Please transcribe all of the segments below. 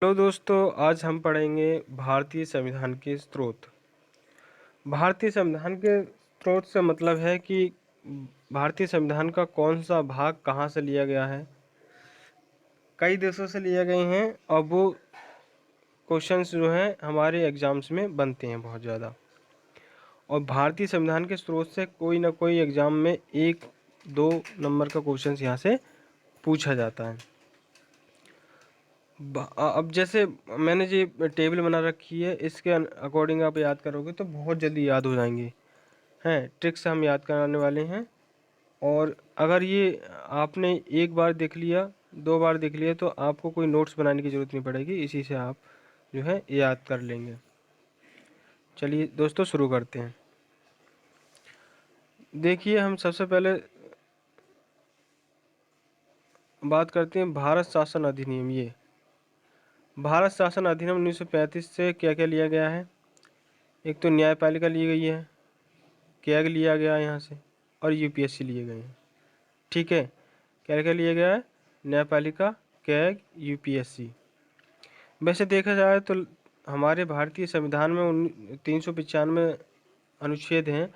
Hello दोस्तों, आज हम पढ़ेंगे भारतीय संविधान के स्रोत। भारतीय संविधान के स्रोत से मतलब है कि भारतीय संविधान का कौन सा भाग कहाँ से लिया गया है। कई देशों से लिए गए हैं और वो क्वेश्चंस जो हैं हमारे एग्जाम्स में बनते हैं बहुत ज़्यादा। और भारतीय संविधान के स्रोत से कोई ना कोई एग्ज़ाम में 1-2 नंबर का क्वेश्चंस यहाँ से पूछा जाता है। अब जैसे मैंने जो टेबल बना रखी है, इसके अकॉर्डिंग आप याद करोगे तो बहुत जल्दी याद हो जाएंगे। हैं ट्रिक से हम याद कराने वाले हैं। और अगर ये आपने एक बार देख लिया, 2 बार देख लिया, तो आपको कोई नोट्स बनाने की ज़रूरत नहीं पड़ेगी, इसी से आप जो है याद कर लेंगे। चलिए दोस्तों, शुरू करते हैं। देखिए, हम सबसे पहले बात करते हैं भारत शासन अधिनियम। ये भारत शासन अधिनियम 1935 से क्या क्या लिया गया है। एक तो न्यायपालिका ली गई है, कैग लिया गया है यहाँ से, और यूपीएससी लिए गए हैं। ठीक है, क्या क्या लिया गया है? न्यायपालिका, कैग, यूपीएससी। वैसे देखा जाए तो हमारे भारतीय संविधान में 395 अनुच्छेद हैं।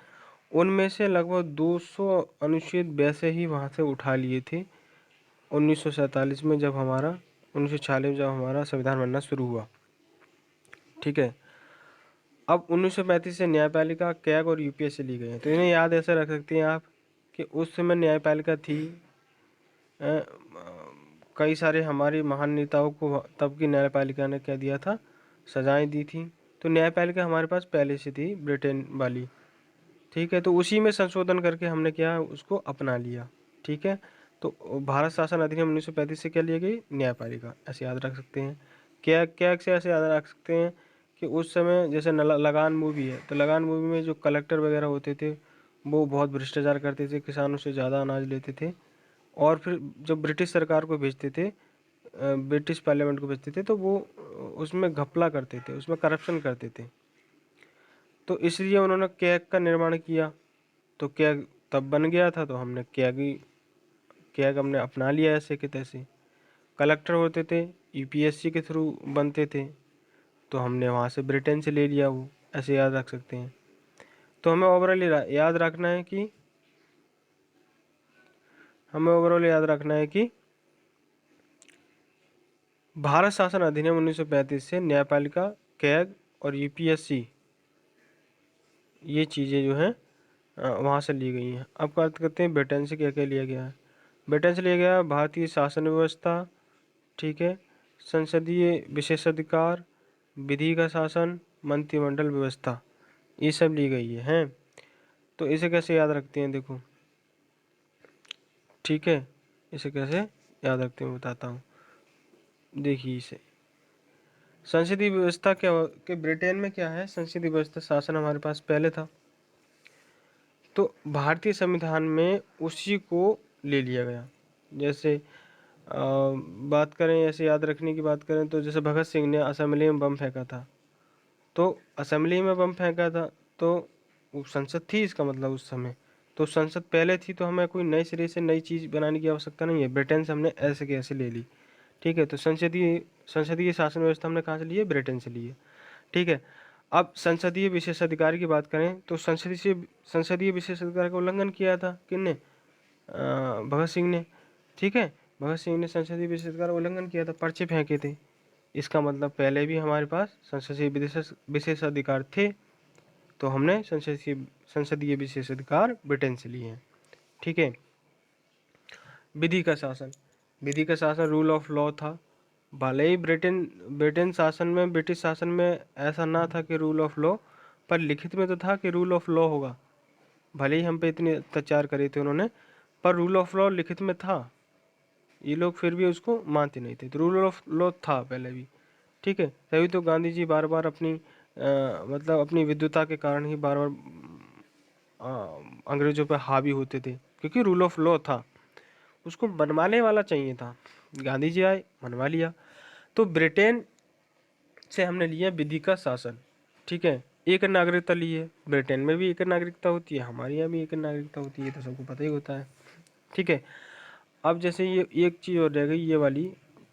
उनमें से लगभग 200 अनुच्छेद वैसे ही वहाँ से उठा लिए थे 1947 में, जब हमारा 1946 में जब हमारा संविधान बनना शुरू हुआ। ठीक है, अब 1935 से न्यायपालिका, कैग और यूपीएससी ली गई है। तो इन्हें याद ऐसे रख सकते हैं आप कि उस समय न्यायपालिका थी। कई सारे हमारे महान नेताओं को तब की न्यायपालिका ने क्या दिया था? सजाएं दी थी। तो न्यायपालिका हमारे पास पहले से थी, ब्रिटेन वाली। ठीक है, तो उसी में संशोधन करके हमने क्या उसको अपना लिया। ठीक है, तो भारत शासन अधिनियम 1935 से क्या लिया गई? न्यायपालिका, ऐसे याद रख सकते हैं। क्या क्या से ऐसे याद रख सकते हैं कि उस समय जैसे लगान मूवी है, तो लगान मूवी में जो कलेक्टर वगैरह होते थे वो बहुत भ्रष्टाचार करते थे, किसानों से ज़्यादा अनाज लेते थे। और फिर जब ब्रिटिश सरकार को भेजते थे, ब्रिटिश पार्लियामेंट को भेजते थे, तो वो उसमें घपला करते थे, उसमें करप्शन करते थे। तो इसलिए उन्होंने कैग का निर्माण किया। तो कैग तब बन गया था, तो हमने कैग हमने अपना लिया ऐसे के तैसे। कलेक्टर होते थे, यूपीएससी के थ्रू बनते थे, तो हमने वहाँ से ब्रिटेन से ले लिया वो, ऐसे याद रख सकते हैं। तो हमें ओवरऑल याद रखना है कि भारत शासन अधिनियम 1935 से न्यायपालिका, कैग और यूपीएससी, ये चीज़ें जो हैं वहाँ से ली गई हैं। अब बात करते हैं ब्रिटेन से क्या क्या लिया गया है। ब्रिटेन से लिया गया भारतीय शासन व्यवस्था। ठीक है, संसदीय विशेषाधिकार, विधि का शासन, मंत्रिमंडल व्यवस्था, ये सब ली गई है हैं। तो इसे कैसे याद रखते हैं, देखो। ठीक है, इसे कैसे याद रखते हैं बताता हूँ। देखिए, इसे संसदीय व्यवस्था क्या कि ब्रिटेन में क्या है, संसदीय व्यवस्था शासन हमारे पास पहले था, तो भारतीय संविधान में उसी को ले लिया गया। जैसे बात करें, ऐसे याद रखने की बात करें, तो जैसे भगत सिंह ने असेंबली में बम फेंका था, तो असेंबली में बम फेंका था, तो वो संसद थी, इसका मतलब उस समय तो संसद पहले थी, तो हमें कोई नए सिरे से नई चीज़ बनाने की आवश्यकता नहीं है। ब्रिटेन से हमने ऐसे के ऐसे ले ली। ठीक है, तो संसदीय शासन व्यवस्था हमने कहाँ से ली है? ब्रिटेन से ली है। ठीक है, अब संसदीय विशेषाधिकार की बात करें, तो संसदीय विशेषाधिकार का उल्लंघन किया था किसने? भगत सिंह ने। ठीक है, भगत सिंह ने संसदीय विशेषाधिकार का उल्लंघन किया था, पर्चे फेंके थे। इसका मतलब पहले भी हमारे पास संसदीय विशेषाधिकार थे, तो हमने संसदीय विशेषाधिकार ब्रिटेन से लिए हैं। ठीक है, विधि का शासन। विधि का शासन रूल ऑफ लॉ था। भले ही ब्रिटेन शासन में, ब्रिटिश शासन में ऐसा ना था कि रूल ऑफ लॉ, पर लिखित में तो था कि रूल ऑफ लॉ होगा। भले ही हम पे इतने अत्याचार करे थे उन्होंने, पर रूल ऑफ लॉ लिखित में था। ये लोग फिर भी उसको मानते नहीं थे, तो रूल ऑफ लॉ था पहले भी। ठीक है, तभी तो गांधी जी बार बार मतलब अपनी विद्वता के कारण ही बार बार अंग्रेजों पर हावी होते थे, क्योंकि रूल ऑफ लॉ था। उसको मनवाने वाला चाहिए था, गांधी जी आए, मनवा लिया। तो ब्रिटेन से हमने लिया विधि का शासन। ठीक है, एक नागरिकता ली है। ब्रिटेन में भी एक नागरिकता होती है, हमारे यहाँ भी एक नागरिकता होती है, तो सबको पता ही होता है। ठीक है, अब जैसे ये एक चीज़ और रह गई, ये वाली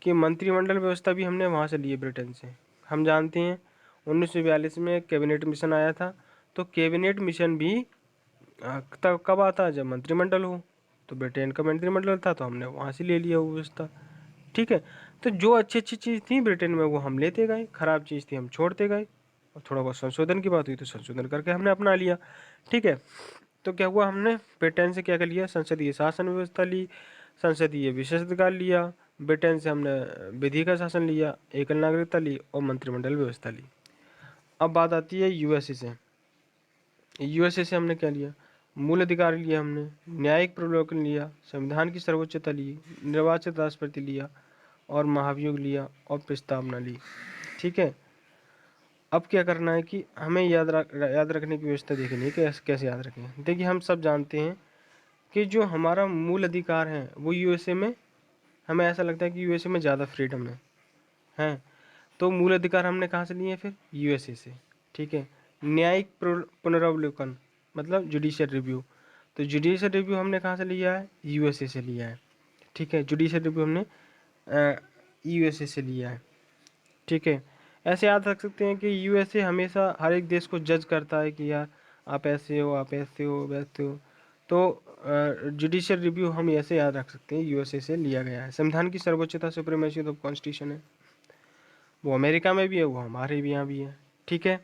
कि मंत्रिमंडल व्यवस्था भी हमने वहाँ से ली है, ब्रिटेन से। हम जानते हैं 1942 में कैबिनेट मिशन आया था, तो कैबिनेट मिशन भी तब कब आता है, जब मंत्रिमंडल हो। तो ब्रिटेन का मंत्रिमंडल था, तो हमने वहाँ से ले लिया वो व्यवस्था। ठीक है, तो जो अच्छी अच्छी चीज़ थी ब्रिटेन में वो हम लेते गए, खराब चीज़ थी हम छोड़ते गए, और थोड़ा बहुत संशोधन की बात हुई तो संशोधन करके हमने अपना लिया। ठीक है, तो क्या हुआ, हमने ब्रिटेन से क्या कर लिया, संसदीय शासन व्यवस्था ली, संसदीय विशेषाधिकार लिया, ब्रिटेन से हमने विधि का शासन लिया, एकल नागरिकता ली और मंत्रिमंडल व्यवस्था ली। अब बात आती है यूएसए से। यूएसए से हमने क्या लिया, मूल अधिकार लिया हमने, न्यायिक प्रलोभन लिया, संविधान की सर्वोच्चता ली, निर्वाचित राष्ट्रपति लिया और महाभियोग लिया और प्रस्तावना ली। ठीक है, अब क्या करना है कि हमें याद रखने की व्यवस्था देखनी है कि कैसे याद रखें। देखिए, हम सब जानते हैं कि जो हमारा मूल अधिकार है वो यूएसए में, हमें ऐसा लगता है कि यूएसए में ज़्यादा फ्रीडम है। तो मूल अधिकार हमने कहाँ से लिए हैं, फिर यूएसए से। ठीक है, न्यायिक पुनरावलोकन मतलब जुडिशियल रिव्यू, तो जुडिशियल रिव्यू हमने कहाँ से लिया है, यूएसए से लिया है। ठीक है, जुडिशियल रिव्यू हमने यूएसए से लिया है। ठीक है, ऐसे याद रख सकते हैं कि यूएसए हमेशा हर एक देश को जज करता है कि यार आप ऐसे हो, आप ऐसे हो, वैसे हो। तो जुडिशियल रिव्यू हम ऐसे याद रख सकते हैं, यूएसए से लिया गया है। संविधान की सर्वोच्चता सुप्रीमेसी ऑफ कॉन्स्टिट्यूशन है, वो अमेरिका में भी है, वो हमारे भी यहाँ भी है। ठीक है,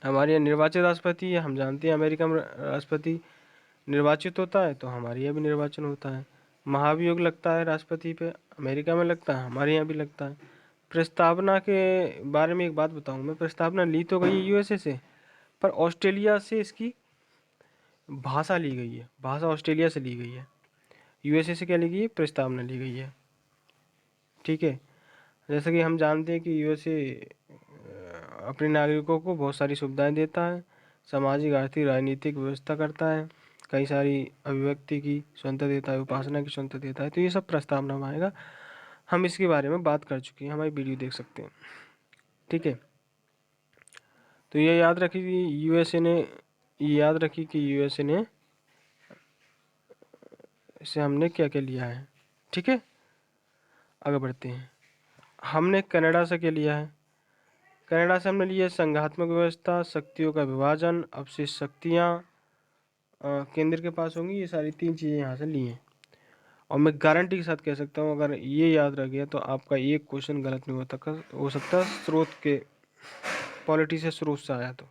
हमारे यहाँ निर्वाचित राष्ट्रपति है, हम जानते हैं अमेरिका में राष्ट्रपति निर्वाचित होता है, तो हमारे यहाँ भी निर्वाचन होता है। महाभियोग लगता है राष्ट्रपति पे, अमेरिका में लगता है, हमारे यहाँ भी लगता है। प्रस्तावना के बारे में एक बात बताऊँ मैं, प्रस्तावना ली तो गई है यूएसए से, पर ऑस्ट्रेलिया से इसकी भाषा ली गई है, भाषा ऑस्ट्रेलिया से ली गई है। यूएसए से क्या ली गई है, प्रस्तावना ली गई है। ठीक है, जैसे कि हम जानते हैं कि यूएसए अपने नागरिकों को बहुत सारी सुविधाएं देता है, सामाजिक, आर्थिक, राजनीतिक व्यवस्था करता है, कई सारी अभिव्यक्ति की स्वतंत्रता देता है, उपासना की स्वतंत्रता देता है। तो ये सब प्रस्तावना में आएगा, हम इसके बारे में बात कर चुके हैं, हमारी वीडियो देख सकते हैं। ठीक है, तो ये याद रखिए कि यूएसए ने इसे हमने क्या क्या लिया है। ठीक है, आगे बढ़ते हैं। हमने कनाडा से क्या लिया है, कनाडा से हमने लिया संघात्मक व्यवस्था, शक्तियों का विभाजन, अवशिष्ट शक्तियाँ केंद्र के पास होंगी, ये सारी 3 चीज़ें यहाँ से ली हैं। और मैं गारंटी के साथ कह सकता हूँ, अगर ये याद रह गया तो आपका एक क्वेश्चन गलत नहीं हो सकता, स्रोत के पॉलिटी से स्रोत से आया तो।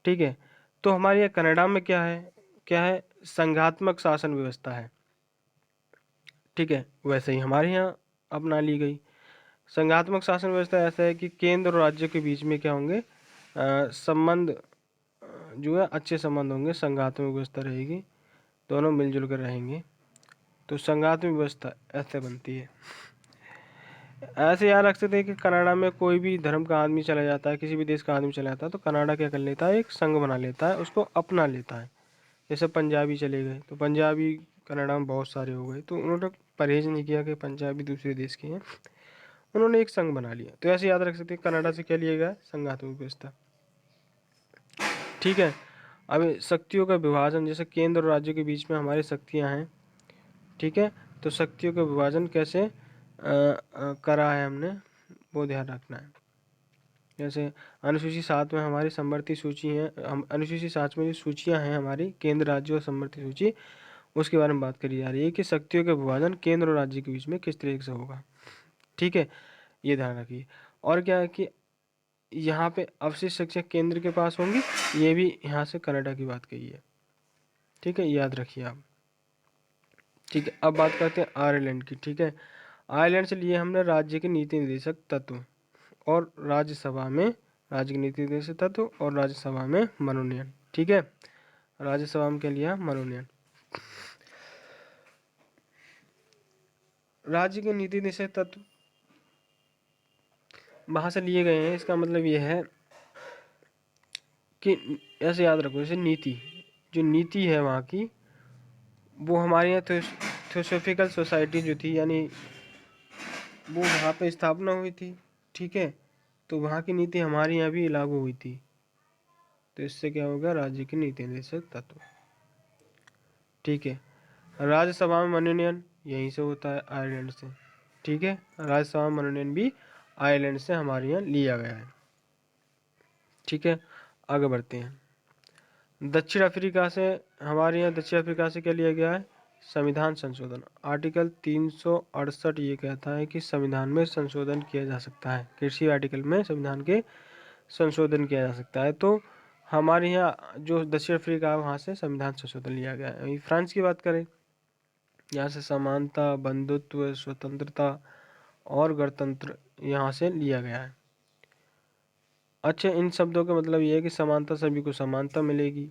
ठीक है, तो हमारे यहाँ कनाडा में क्या है, संघात्मक शासन व्यवस्था है। ठीक है, वैसे ही हमारे यहाँ अपना ली गई। संघात्मक शासन व्यवस्था ऐसा है कि केंद्र और राज्य के बीच में क्या होंगे, संबंध जो है अच्छे संबंध होंगे, संघात्मक व्यवस्था रहेगी, दोनों मिलजुल कर रहेंगे। तो संघात्मक व्यवस्था ऐसे बनती है। ऐसे याद रख सकते हैं कि कनाडा में कोई भी धर्म का आदमी चला जाता है, किसी भी देश का आदमी चला जाता है, तो कनाडा क्या कर लेता है, एक संघ बना लेता है, उसको अपना लेता है। जैसे पंजाबी चले गए, तो पंजाबी कनाडा में बहुत सारे हो गए, तो उन्होंने परहेज नहीं किया कि पंजाबी दूसरे देश के हैं, उन्होंने एक संघ बना लिया। तो ऐसे याद रख सकते हैं, कनाडा से क्या लिया गया, संघात्मक व्यवस्था। ठीक है, अब शक्तियों का विभाजन, जैसे केंद्र और राज्य के बीच में हमारी शक्तियाँ हैं। ठीक है, तो शक्तियों का विभाजन कैसे करा है हमने, वो ध्यान रखना है। जैसे अनुसूची 7 में हमारी समवर्ती सूची है, हम अनुसूची 7 में जो सूचियाँ हैं हमारी, केंद्र, राज्य और समवर्ती सूची, उसके बारे में बात करी जा रही है कि शक्तियों का विभाजन केंद्र और राज्य के बीच में किस तरीके से होगा। ठीक है, ये ध्यान रखिए। और क्या है कि यहाँ पे अवशिष्ट शिक्षा केंद्र के पास होंगी, ये भी यहाँ से कनाडा की बात कही है। ठीक है, याद रखिए आप। ठीक है, अब बात करते हैं आयरलैंड की। ठीक है, आयरलैंड से लिए हमने राज्य के नीति निर्देशक तत्व और राज्यसभा में, राज्य के नीति निर्देशक तत्व और राज्यसभा में मनोनयन। ठीक है, राज्यसभा में क्या लिया, मनोनयन। राज्य के नीति निर्देशक तत्व वहाँ से लिए गए हैं, इसका मतलब ये है कि ऐसे याद रखो, जैसे नीति, जो नीति है वहाँ की, वो हमारे यहाँ थियोसॉफिकल सोसाइटी जो थी, यानी वो वहाँ पे स्थापना हुई थी। ठीक है, तो वहाँ की नीति हमारे यहाँ भी लागू हुई थी, तो इससे क्या होगा, राज्य की नीति निर्देशक तत्व। ठीक है, राज्यसभा में मनोनयन यहीं से होता है, आयरलैंड से। ठीक है, राज्यसभा मनोनयन भी आयरलैंड से हमारे यहाँ लिया गया है। ठीक है, आगे बढ़ते हैं। दक्षिण अफ्रीका से, हमारे यहाँ दक्षिण अफ्रीका से क्या लिया गया है? संविधान संशोधन। आर्टिकल 368 ये कहता है कि संविधान में संशोधन किया जा सकता है, किसी आर्टिकल में संविधान के संशोधन किया जा सकता है। तो हमारे यहाँ जो दक्षिण अफ्रीका है वहाँ से संविधान संशोधन लिया गया है। फ्रांस की बात करें, यहाँ से समानता, बंधुत्व, स्वतंत्रता और गणतंत्र यहाँ से लिया गया है। अच्छा, इन शब्दों का मतलब ये है कि समानता सभी को समानता मिलेगी,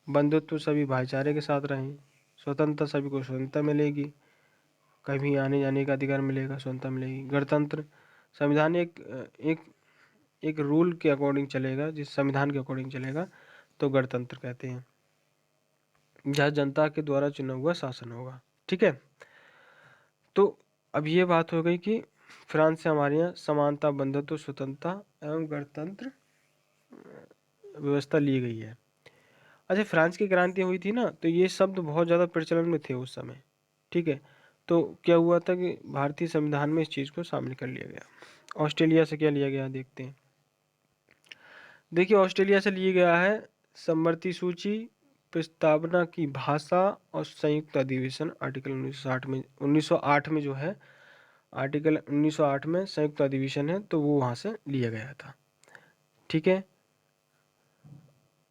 बंधुत्व सभी भाईचारे के साथ रहें, स्वतंत्रता सभी को स्वतंत्रता मिलेगी, कहीं आने जाने का अधिकार मिलेगा, स्वतंत्रता मिलेगी। गणतंत्र, संविधान एक एक रूल के अकॉर्डिंग चलेगा, जिस संविधान के अकॉर्डिंग चलेगा तो गणतंत्र कहते हैं, जहाँ जनता के द्वारा चुना हुआ शासन होगा। ठीक है, तो अब ये बात हो गई कि फ्रांस से हमारे यहाँ समानता, बंधुत्व, स्वतंत्रता एवं गणतंत्र व्यवस्था ली गई है। अच्छा, फ्रांस की क्रांति हुई थी ना, तो ये शब्द बहुत ज़्यादा प्रचलन में थे उस समय। ठीक है, तो क्या हुआ था कि भारतीय संविधान में इस चीज़ को शामिल कर लिया गया। ऑस्ट्रेलिया से क्या लिया गया देखते हैं। देखिए, ऑस्ट्रेलिया से लिया गया है समवर्ती सूची, प्रस्तावना की भाषा और संयुक्त अधिवेशन। आर्टिकल 1908 में जो है, आर्टिकल 1908 में संयुक्त अधिवेशन है, तो वो वहाँ से लिया गया था। ठीक है,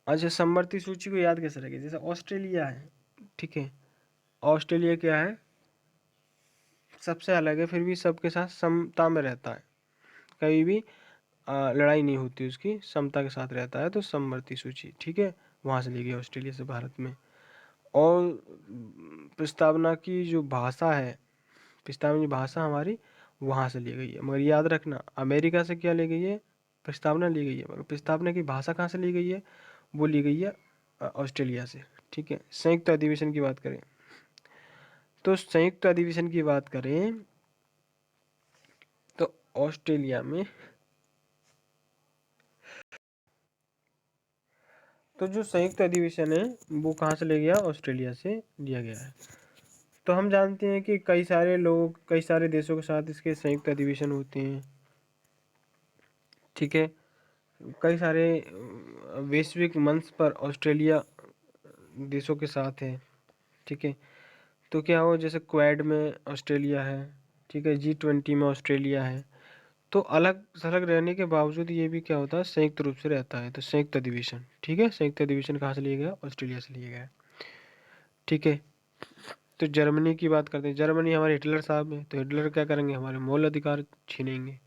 अच्छा, समवर्ती सूची को याद कैसे रखें? जैसे ऑस्ट्रेलिया है, ठीक है, ऑस्ट्रेलिया क्या है? सबसे अलग है, फिर भी सबके साथ समता में रहता है, कभी भी लड़ाई नहीं होती उसकी, समता के साथ रहता है, तो समवर्ती सूची। ठीक है, वहाँ से ली गई ऑस्ट्रेलिया से भारत में। और प्रस्तावना की जो भाषा है, प्रस्तावना की भाषा हमारी वहाँ से ली गई है। मगर याद रखना, अमेरिका से क्या ली गई है? प्रस्तावना ली गई है, मगर प्रस्तावना की भाषा कहाँ से ली गई है? वो ली गई है ऑस्ट्रेलिया से। ठीक है, संयुक्त अधिवेशन की बात करें, तो संयुक्त अधिवेशन की बात करें तो ऑस्ट्रेलिया में, तो जो संयुक्त अधिवेशन है वो कहाँ से लिया गया? ऑस्ट्रेलिया से लिया गया है। तो हम जानते हैं कि कई सारे लोग, कई सारे देशों के साथ इसके संयुक्त अधिवेशन होते हैं। ठीक है, कई सारे वैश्विक मंच पर ऑस्ट्रेलिया देशों के साथ है। ठीक है, तो क्या हो, जैसे क्वाड में ऑस्ट्रेलिया है, ठीक है, G20 में ऑस्ट्रेलिया है। तो अलग थलग रहने के बावजूद ये भी क्या होता है? संयुक्त रूप से रहता है। तो संयुक्त अधिवेशन, ठीक है, संयुक्त अधिवेशन कहाँ से लिया गया? ऑस्ट्रेलिया से लिया गया। ठीक है, तो जर्मनी की बात करते हैं। जर्मनी हमारे हिटलर साहब हैं, तो हिटलर क्या करेंगे? हमारे मौलिक अधिकार छीनेंगे।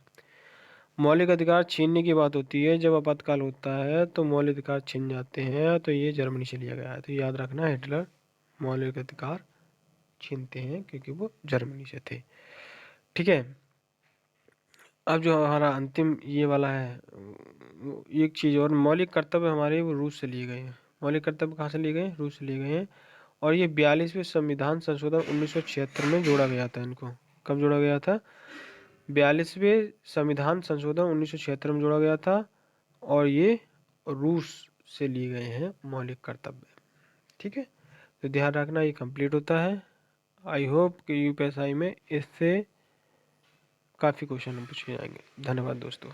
मौलिक अधिकार छीनने की बात होती है जब आपातकाल होता है, तो मौलिक अधिकार छीन जाते हैं, तो ये जर्मनी से लिया गया है। तो याद रखना, हिटलर मौलिक अधिकार छीनते हैं क्योंकि वो जर्मनी से थे। ठीक है, अब जो हमारा अंतिम ये वाला है, एक चीज़ और, मौलिक कर्तव्य हमारे वो रूस से लिए गए हैं। मौलिक कर्तव्य कहाँ से लिए गए? रूस से लिए गए हैं। और ये 42वें संविधान संशोधन 1976 में जोड़ा गया था इनको। कब जोड़ा गया था? 42वें संविधान संशोधन 1976 में जोड़ा गया था, और ये रूस से लिए गए हैं मौलिक कर्तव्य। ठीक है, तो ध्यान रखना, ये कंप्लीट होता है। आई होप कि यूपीएसआई में इससे काफ़ी क्वेश्चन पूछे जाएंगे। धन्यवाद दोस्तों।